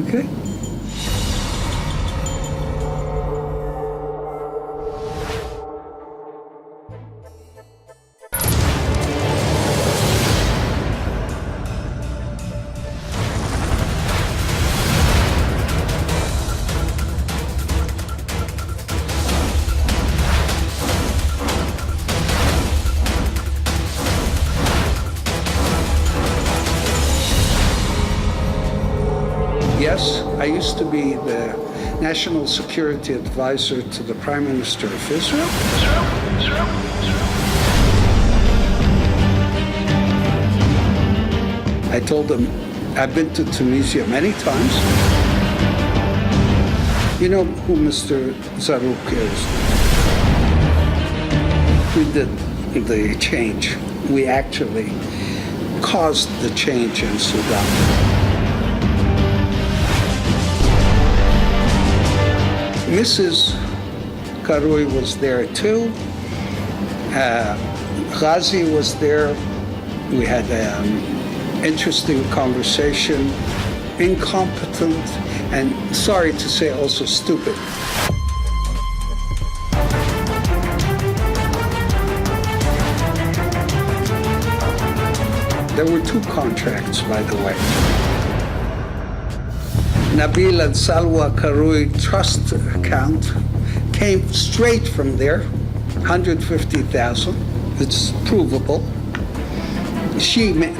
Okay. Yes, I used to be the National Security Advisor to the Prime Minister of Israel. I told him, I've been to Tunisia many times. You know who Mr. Zarouk is? We did the change. We actually caused the change in Sudan. Mrs. القروي was there too. Ghazi was there. We had an interesting conversation. Incompetent and, sorry to say, also stupid. There were 2 contracts, by the way. Nabeel and Salwa Karui trust account came straight from there, 150,000. It's provable.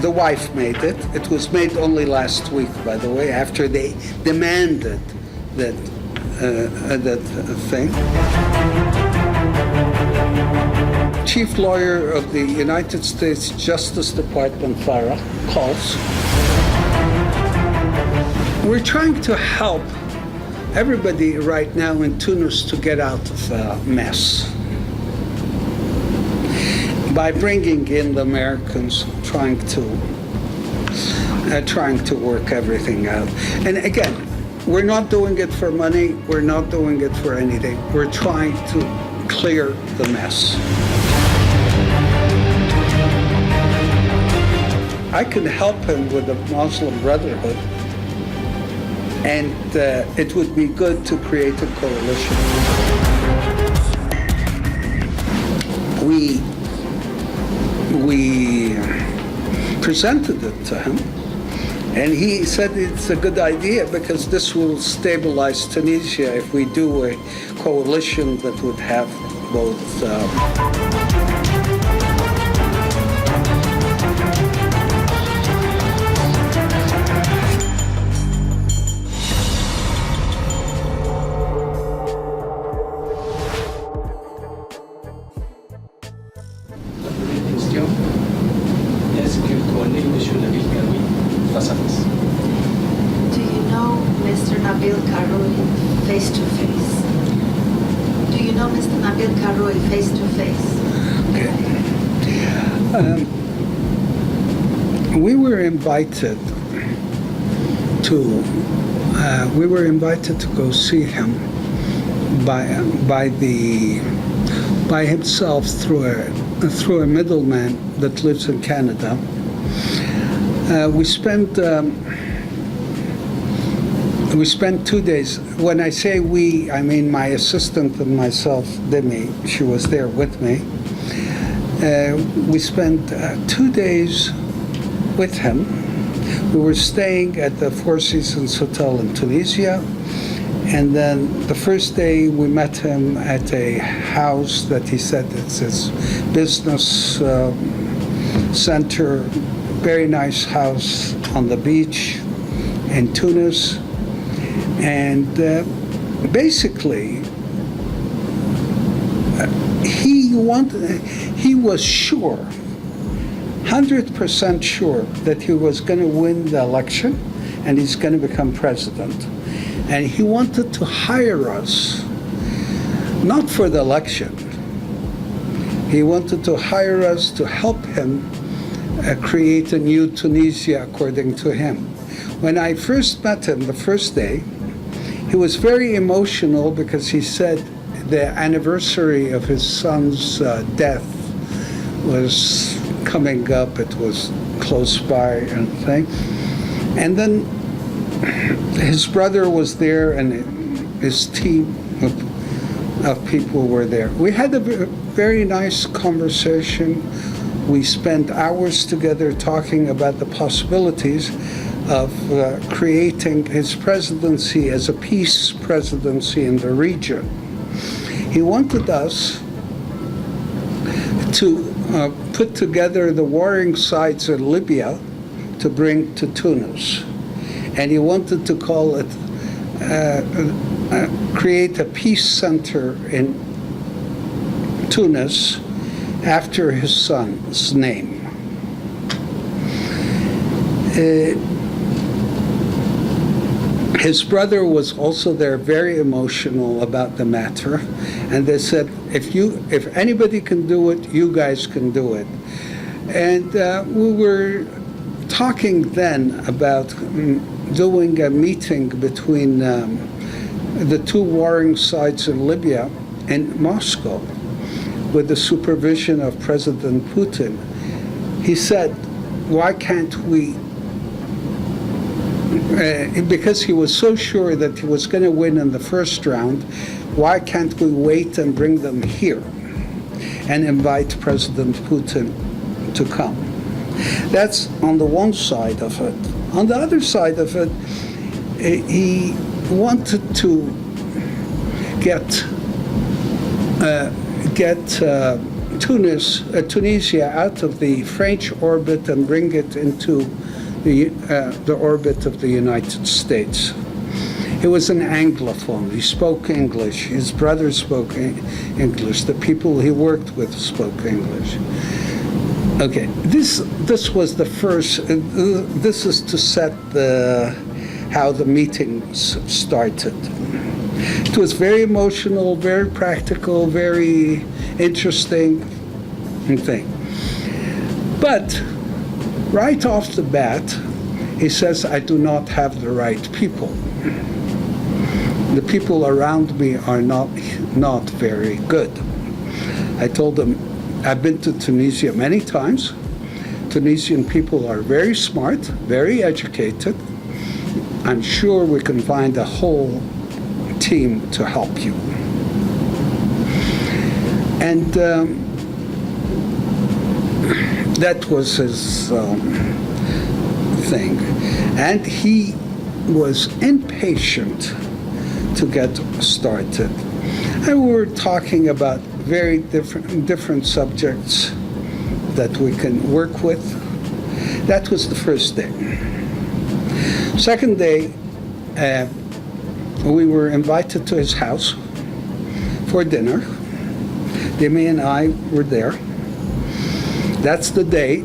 The wife made it. It was made only last week, by the way, after they demanded that thing. Chief lawyer of the United States Justice Department, Farah, calls. We're trying to help everybody right now in Tunis to get out of a mess by bringing in the Americans, trying to work everything out. And again, we're not doing it for money. We're not doing it for anything. We're trying to clear the mess. I can help him with the Muslim Brotherhood. And it would be good to create a coalition. We presented it to him, and he said it's a good idea because this will stabilize Tunisia if we do a coalition that would have both we were invited to go see him by himself through a middleman that lives in Canada. We spent 2 days. When I say we, I mean my assistant and myself, Demi. She was there with me. We spent 2 days with him. We were staying at the Four Seasons Hotel in Tunisia, and then the first day we met him at a house that he said it's his business center, very nice house on the beach in Tunis, and basically he was sure, 100% sure that he was going to win the election and he's going to become president. And he wanted to hire us, not for the election. He wanted to hire us to help him create a new Tunisia, according to him. When I first met him the first day, he was very emotional because he said the anniversary of his son's death was coming up. It was close by and thing. And then his brother was there and his team of people were there. We had a very nice conversation. We spent hours together talking about the possibilities of creating his presidency as a peace presidency in the region. He wanted us to put together the warring sides in Libya to bring to Tunis. And he wanted to call it, create a peace center in Tunis after his son's name. His brother was also there, very emotional about the matter, and they said, if anybody can do it, you guys can do it. And we were talking then about doing a meeting between the two warring sides in Libya and Moscow with the supervision of President Putin. He said, why can't we, because he was so sure that he was going to win in the first round, why can't we wait and bring them here and invite President Putin to come? That's on the one side of it. On the other side of it, he wanted to get Tunisia out of the French orbit and bring it into the orbit of the United States. He was an Anglophone. He spoke English. His brother spoke English. The people he worked with spoke English. Okay, this was the first. This is to set how the meetings started. It was very emotional, very practical, very interesting thing. But right off the bat, he says, I do not have the right people. The people around me are not very good. I told him, I've been to Tunisia many times. Tunisian people are very smart, very educated. I'm sure we can find a whole team to help you. And that was his thing. And he was impatient to get started. And we were talking about very different subjects that we can work with. That was the first day. Second day, we were invited to his house for dinner. Demi and I were there. That's the day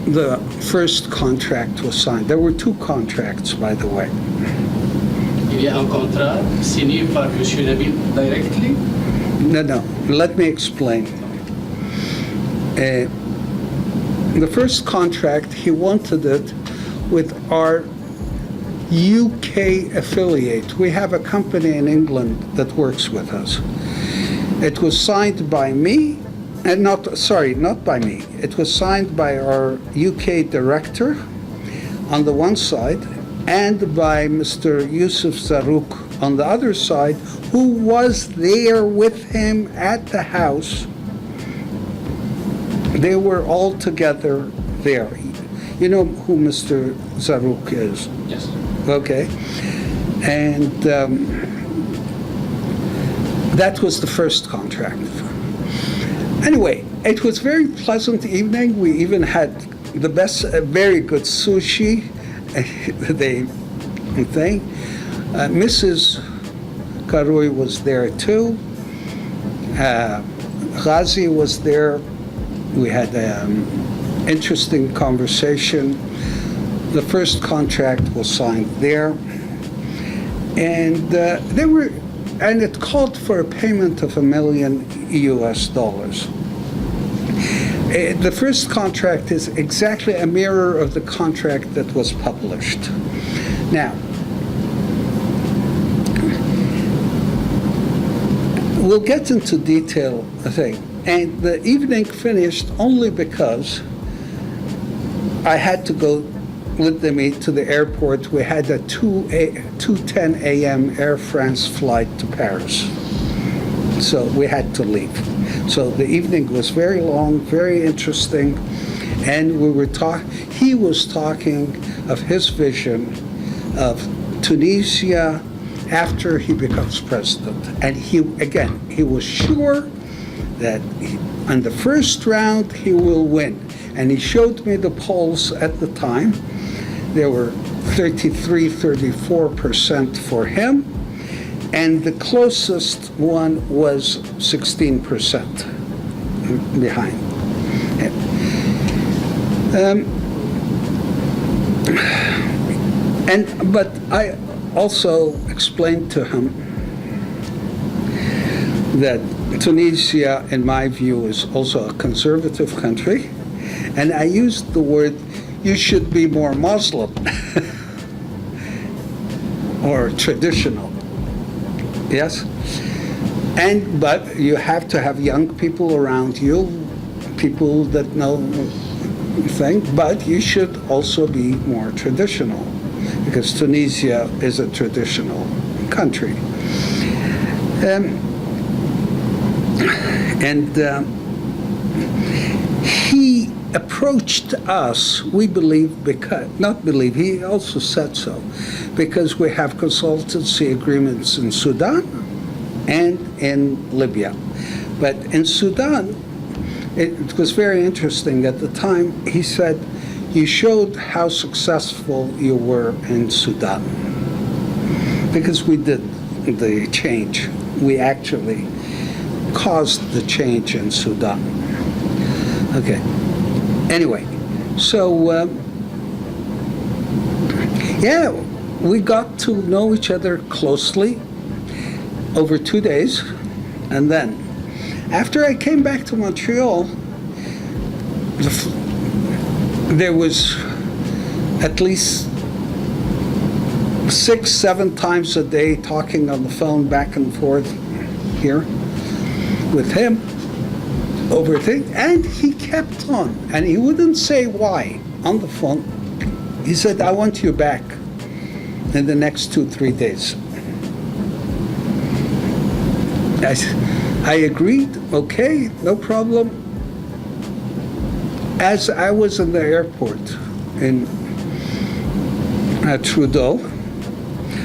the first contract was signed. There were two contracts, by the way. Il y a un contrat signé par M. Nabeel directly? No, let me explain. The first contract, he wanted it with our UK affiliate. We have a company in England that works with us. It was signed by me, and not by me. It was signed by our UK director on the one side, and by Mr. Yusuf Zarrouk on the other side, who was there with him at the house. They were all together there. You know who Mr. Zarrouk is? Yes. Okay. And that was the first contract. Anyway, it was a very pleasant evening. We even had the best, very good sushi. Mrs. القروي was there too. Ghazi was there. We had an interesting conversation. The first contract was signed there, and it called for a payment of $1 million. The first contract is exactly a mirror of the contract that was published. Now, we'll get into detail, I think. And the evening finished only because I had to go with me to the airport. We had a 2:10 a.m. Air France flight to Paris. So we had to leave. So the evening was very long, very interesting, and he was talking of his vision of Tunisia after he becomes president. And he was sure that on the first round he will win. And he showed me the polls at the time. There were 34% for him, and the closest one was 16% behind. But I also explained to him that Tunisia, in my view, is also a conservative country, and I used the word, you should be more Muslim or traditional. Yes? But you have to have young people around you, people that know things, but you should also be more traditional, because Tunisia is a traditional country. He approached us, we believe, he also said so, because we have consultancy agreements in Sudan and in Libya. But in Sudan, it was very interesting. At the time, he said, you showed how successful you were in Sudan, because we did the change. We actually caused the change in Sudan. Okay. Anyway, so we got to know each other closely over 2 days, and then after I came back to Montreal, there was at least 6-7 times a day talking on the phone back and forth here with him over things, and he kept on, and he wouldn't say why on the phone. He said, I want you back in the next 2-3 days. I agreed, okay, no problem. As I was in the airport in Trudeau,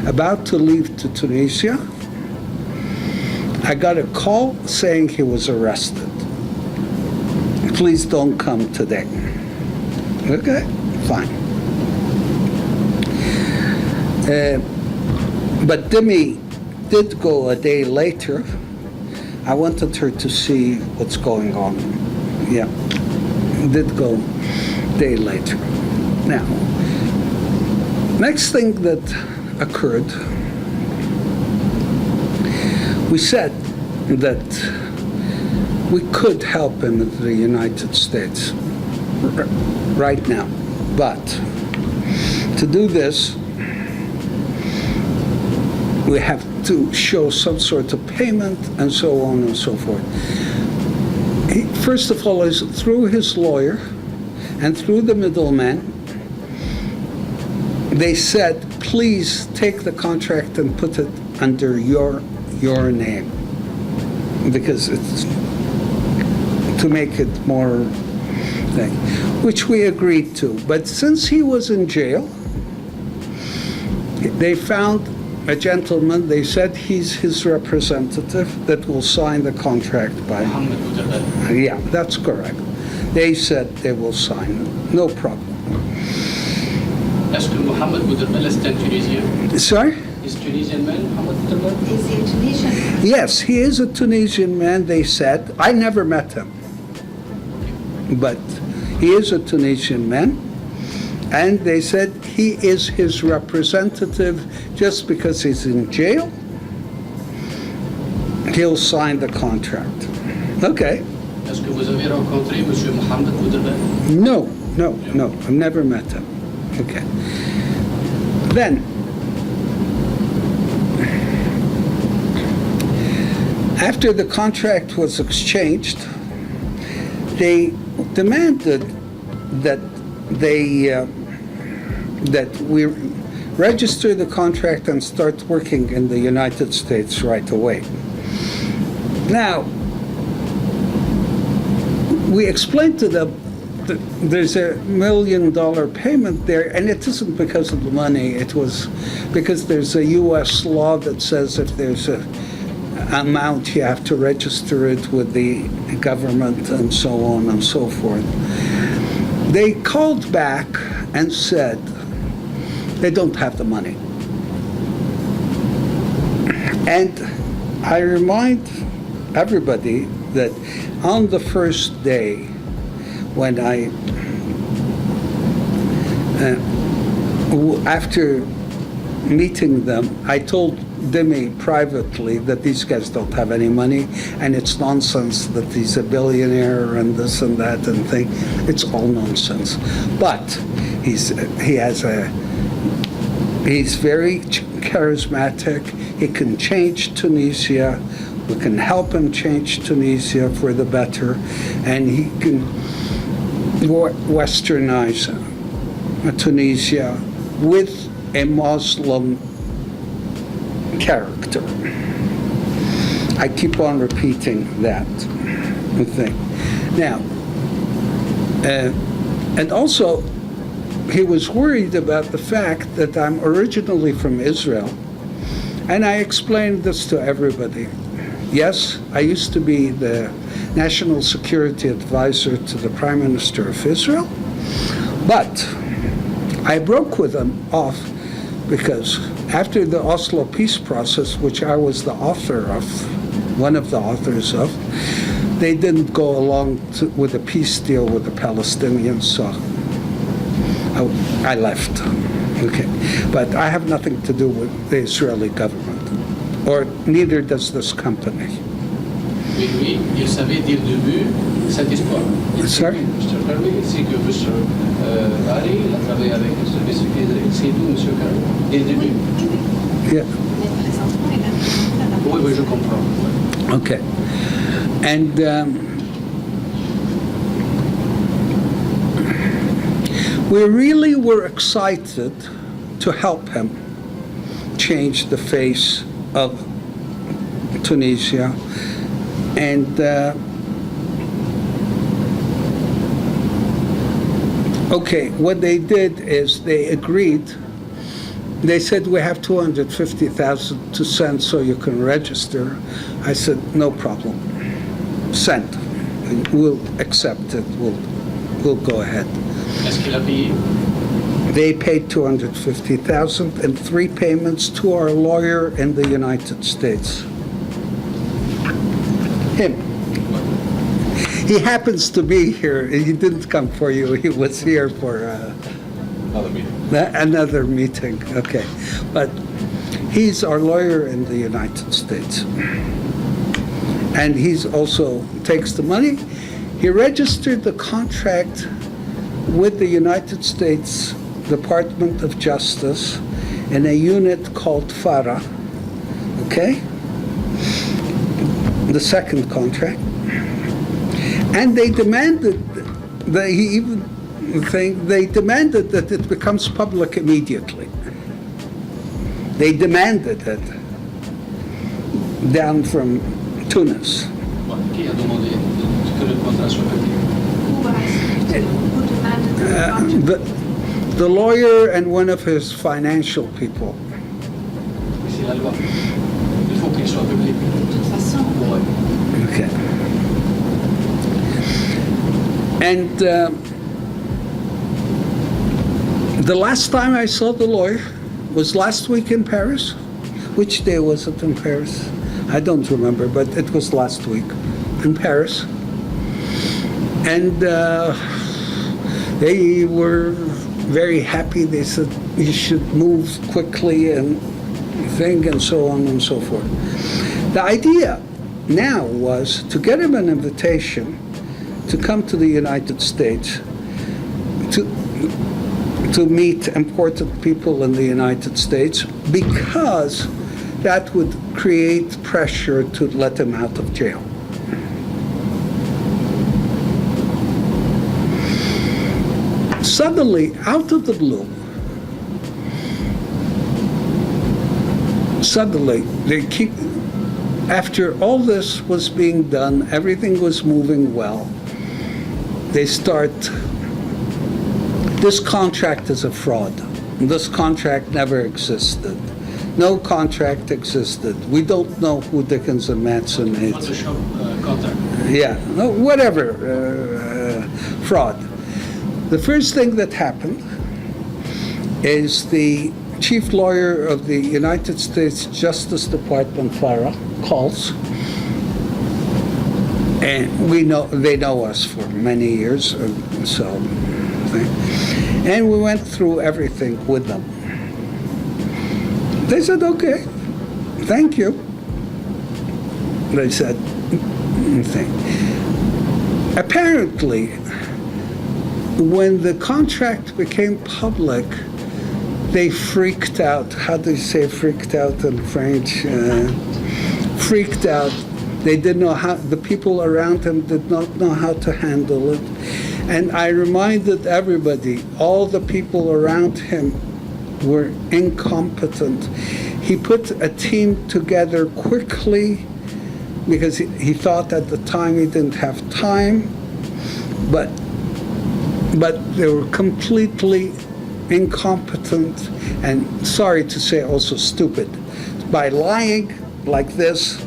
about to leave to Tunisia, I got a call saying he was arrested. Please don't come today. Okay, fine. But Demi did go a day later. I wanted her to see what's going on. Yeah, did go a day later. Now, next thing that occurred, we said that we could help him in the United States right now. But to do this, we have to show some sort of payment and so on and so forth. First of all, is through his lawyer and through the middleman, they said, please take the contract and put it under your name, because it's to make it more thing, which we agreed to. But since he was in jail, they found a gentleman, they said he's his representative, that will sign the contract by... Yeah, that's correct. They said they will sign it, no problem. Est-ce que Mohamed Bouderbel est un Tunisien? Sorry? Is Tunisian man, Mohamed Bouderbel? Is he a Tunisian? Yes, he is a Tunisian man, they said. I never met him. But he is a Tunisian man. And they said he is his representative just because he's in jail. He'll sign the contract. Okay. Est-ce que vous avez rencontré Monsieur Mohamed Bouderbel? No, I've never met him. Okay. Then, after the contract was exchanged, they demanded that they that we register the contract and start working in the United States right away. Now, we explained to them that there's $1 million payment there, and it isn't because of the money. It was because there's a U.S. law that says if there's a amount, you have to register it with the government and so on and so forth. They called back and said they don't have the money. And I remind everybody that on the first day when after meeting them, I told Demi privately that these guys don't have any money, and it's nonsense that he's a billionaire and this and that and thing. It's all nonsense. But he's very charismatic. He can change Tunisia. We can help him change Tunisia for the better, and he can westernize Tunisia with a Muslim character. I keep on repeating that thing. Now, and also, he was worried about the fact that I'm originally from Israel, and I explained this to everybody. Yes, I used to be the national security advisor to the Prime Minister of Israel, but I broke with him off because after the Oslo peace process, which I was the author of, one of the authors of, they didn't go along with a peace deal with the Palestinians, so I left. Okay, but I have nothing to do with the Israeli government, or neither does this company. Oui, oui, il savait dès le début cette histoire. Sorry? Mr. Karwi, c'est que Mr. Ari, il a travaillé avec le service secret, c'est tout, Monsieur Karwi, dès le début. Yeah. Oui, oui, je comprends. Okay. And we really were excited to help him change the face of Tunisia. And okay, what they did is they agreed. They said, we have 250,000 to send so you can register. I said, no problem. Send. We'll accept it. We'll go ahead. Est-ce qu'il a payé? They paid 250,000 in 3 payments to our lawyer in the United States. Him. He happens to be here. He didn't come for you. He was here for Another meeting. another meeting. Okay. But he's our lawyer in the United States. And he's also takes the money. He registered the contract with the United States Department of Justice in a unit called FARA. Okay? The second contract, and they demanded that they demanded that it becomes public immediately. They demanded it down from Tunis. Qui a demandé que le contrat soit public? The lawyer and one of his financial people. C'est la loi. Il faut qu'il soit public. Ouais. Okay. And the last time I saw the lawyer was last week in Paris. Which day was it in Paris? I don't remember, but it was last week in Paris. And they were very happy. They said, you should move quickly and thing and so on and so forth. The idea now was to get him an invitation to come to the United States to meet important people in the United States, because that would create pressure to let him out of jail. Suddenly, out of the blue, suddenly, after all this was being done, everything was moving well, they start, this contract is a fraud. This contract never existed. No contract existed. We don't know who Dickens and Matson is. Photoshop contract. Yeah, no, whatever, fraud. The first thing that happened is the chief lawyer of the United States Justice Department, Farah, calls, and they know us for many years, and we went through everything with them. They said, okay, thank you. They said, apparently, when the contract became public, they freaked out. How do you say freaked out in French? Freaked out. They didn't know how, the people around him did not know how to handle it. And I reminded everybody, all the people around him were incompetent. He put a team together quickly because he thought at the time he didn't have time, but they were completely incompetent and, sorry to say, also stupid. By lying like this,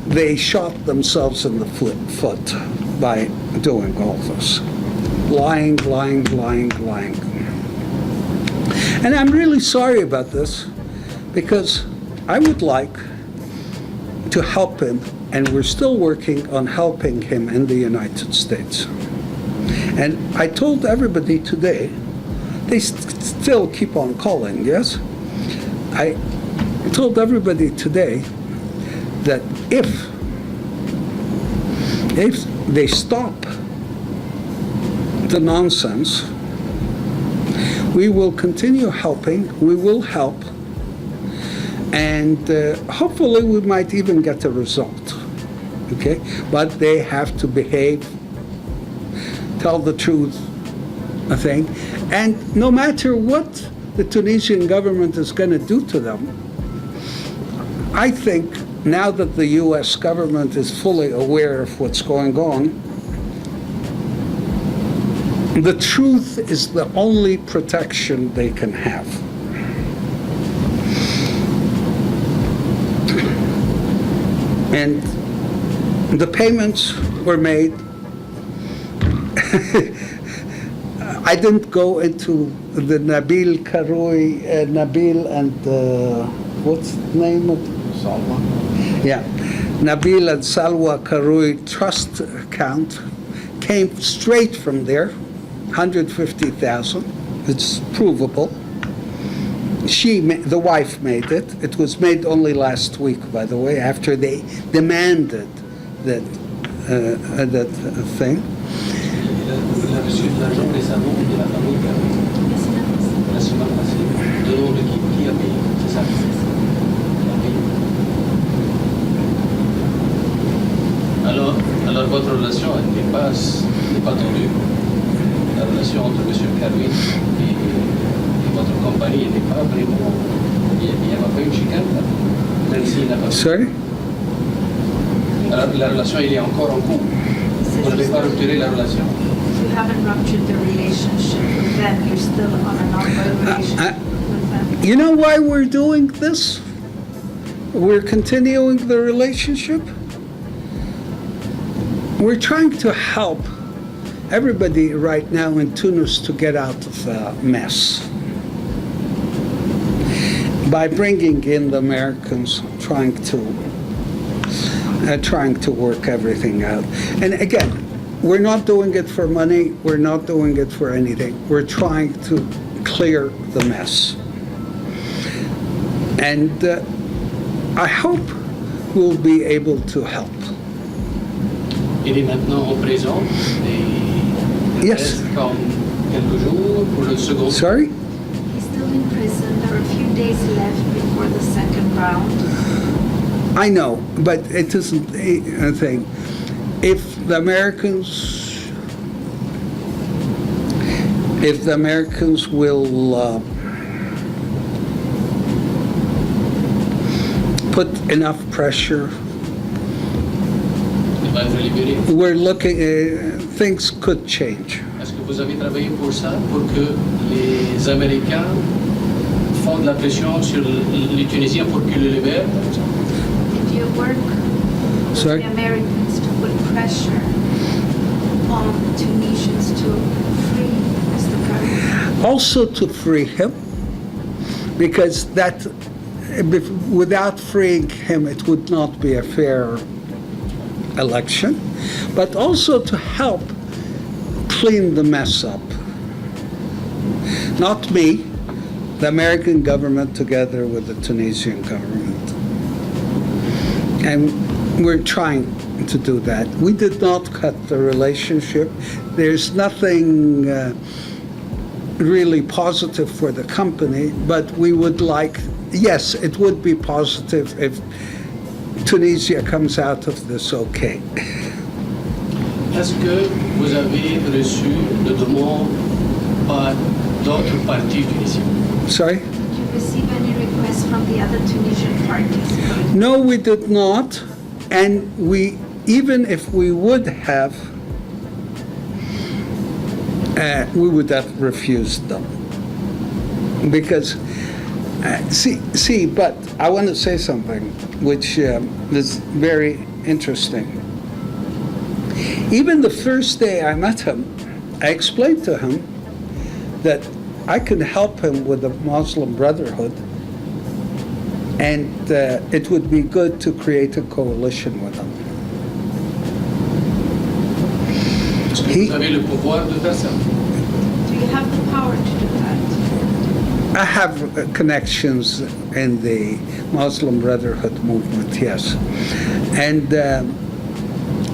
they shot themselves in the foot by doing all this. Lying. And I'm really sorry about this because I would like to help him, and we're still working on helping him in the United States. And I told everybody today, they still keep on calling, yes? I told everybody today that if they stop the nonsense, we will continue helping, we will help, and hopefully we might even get a result, okay? But they have to behave, tell the truth, I think, and no matter what the Tunisian government is going to do to them, I think now that the U.S. government is fully aware of what's going on, the truth is the only protection they can have. And the payments were made. I didn't go into the Nabeel Karoui, Nabeel and what's the name of Salwa? Yeah, Nabeel and Salwa Karoui trust account came straight from there, 150,000. It's provable. The wife made it. It was made only last week, by the way, after they demanded that thing. Il a reçu de l'argent récemment de la famille Caroui. La semaine passée. De nom de qui a payé, c'est ça? Alors votre relation n'est pas tendue. La relation entre M. Caroui et votre compagnie n'est pas vraiment. Il n'y a pas eu de chicane, même s'il n'a pas. Sorry? Alors, la relation, il est encore en cours. Vous n'avez pas rupturé la relation. You haven't ruptured the relationship with them. You're still on an ongoing relationship with them. You know why we're doing this? We're continuing the relationship. We're trying to help everybody right now in Tunis to get out of the mess by bringing in the Americans, trying to work everything out. And again, we're not doing it for money. We're not doing it for anything. We're trying to clear the mess. And I hope we'll be able to help. Il est maintenant en prison. Yes. Comme quelques jours pour le second. Sorry? He's still in prison. There are a few days left before the second round. I know, but it isn't a thing. If the Americans will put enough pressure. Il va être libéré. We're looking, things could change. Est-ce que vous avez travaillé pour ça, pour que les Américains font de la pression sur les Tunisiens pour qu'ils le libèrent, par exemple? Did you work with Sorry? the Americans to put pressure on Tunisians to free Mr. Karoui? Also to free him, because that, without freeing him, it would not be a fair election, but also to help clean the mess up. Not me, the American government together with the Tunisian government. And we're trying to do that. We did not cut the relationship. There's nothing really positive for the company, but we would like, yes, it would be positive if Tunisia comes out of this okay. Est-ce que vous avez reçu de demandes par d'autres partis tunisiens? Sorry? Did you receive any requests from the other Tunisian parties? No, we did not. And we, even if we would have, we would have refused them. Because, but I want to say something which is very interesting. Even the first day I met him, I explained to him that I could help him with the Muslim Brotherhood, and it would be good to create a coalition with him. Est-ce que vous avez le pouvoir de faire ça? Do you have the power to do that? I have connections in the Muslim Brotherhood movement, yes. And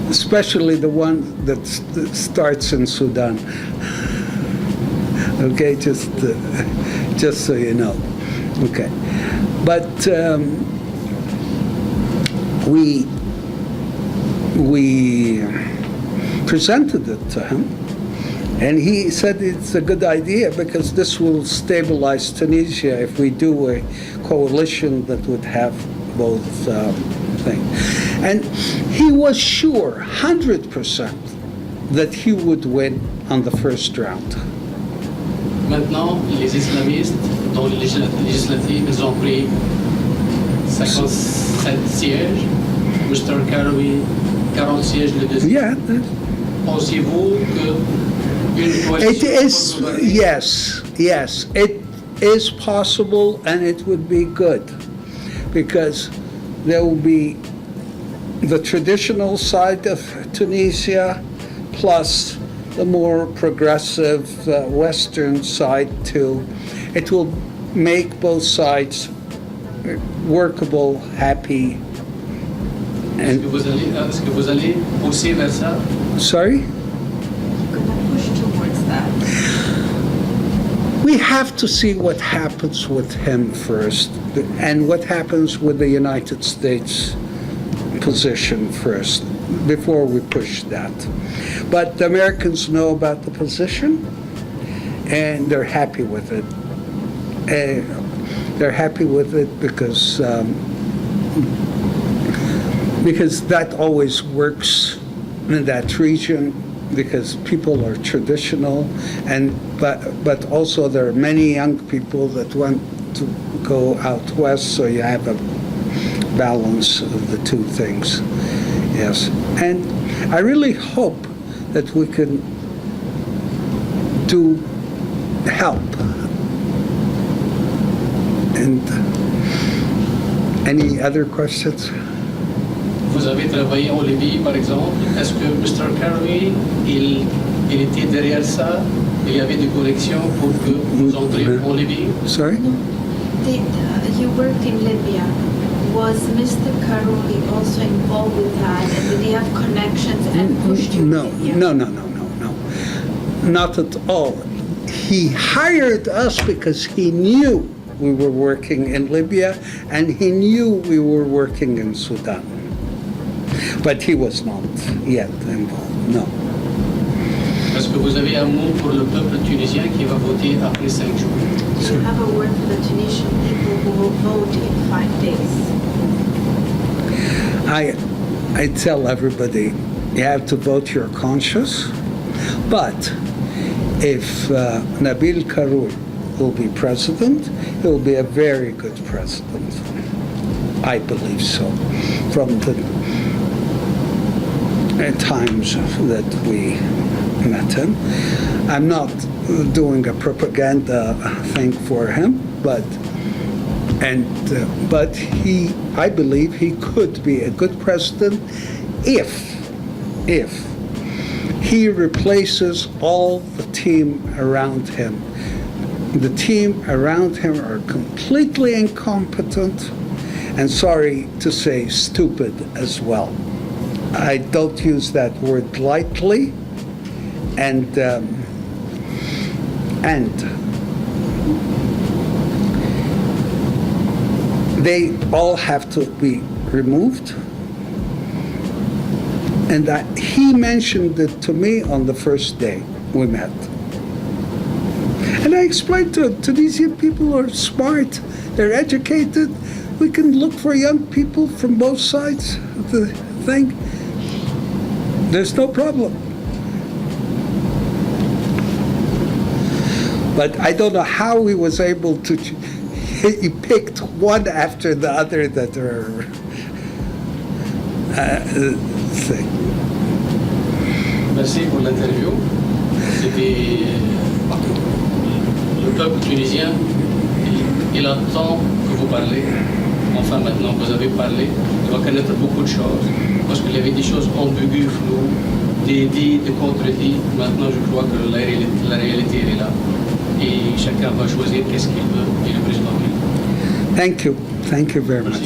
especially the one that starts in Sudan. Okay, just so you know. Okay, but we presented it to him, and he said it's a good idea because this will stabilize Tunisia if we do a coalition that would have both things. And he was sure, 100%, that he would win on the first round. Maintenant, les islamistes, dans les législatives, ils ont pris 57 sièges. Mr. Karoui, 40 sièges le deuxième. Yeah. Pensez-vous qu'une It coalition... is, yes, it is possible, and it would be good, because there will be the traditional side of Tunisia, plus the more progressive Western side too. It will make both sides workable, happy. Est-ce que vous allez pousser vers ça? Sorry? You're going to push towards that. We have to see what happens with him first, and what happens with the United States position first, before we push that. But the Americans know about the position, and they're happy with it. They're happy with it because that always works in that region, because people are traditional, but also there are many young people that want to go out west, so you have a balance of the two things. Yes, and I really hope that we can help. And any other questions? Vous avez travaillé en Libye, par exemple. Est-ce que Mr. Karoui, il était derrière ça? Il y avait des corrections pour que vous entriez en Libye? Sorry? Did you worked in Libya? Was Mr. Karoui also involved with that? And did he have connections and pushed you No, to Libya? no. Not at all. He hired us because he knew we were working in Libya, and he knew we were working in Sudan. But he was not yet involved, no. Est-ce que vous avez un mot pour le peuple tunisien qui va voter après 5 jours? Do you have a word for the Tunisian people who will vote in 5 days? I tell everybody, you have to vote your conscience, but if Nabeel Karoui will be president, he will be a very good president. I believe so. From the times that we met him. I'm not doing a propaganda thing for him, but I believe he could be a good president if he replaces all the team around him. The team around him are completely incompetent and, sorry to say, stupid as well. I don't use that word lightly, and they all have to be removed. And he mentioned it to me on the first day we met. And I explained to these young people who are smart, they're educated, we can look for young people from both sides of the thing. There's no problem. But I don't know how he was able to, he picked one after the other that are thing. Merci pour l'interview. C'était le peuple tunisien, il attend que vous parlez. Enfin, maintenant, vous avez parlé. Il va connaître beaucoup de choses. Parce qu'il y avait des choses ambiguës, floues, des dits, des contredits. Maintenant, je crois que la réalité elle est là. Et chacun va choisir qu'est-ce qu'il veut et le président qu'il veut. Thank you very much.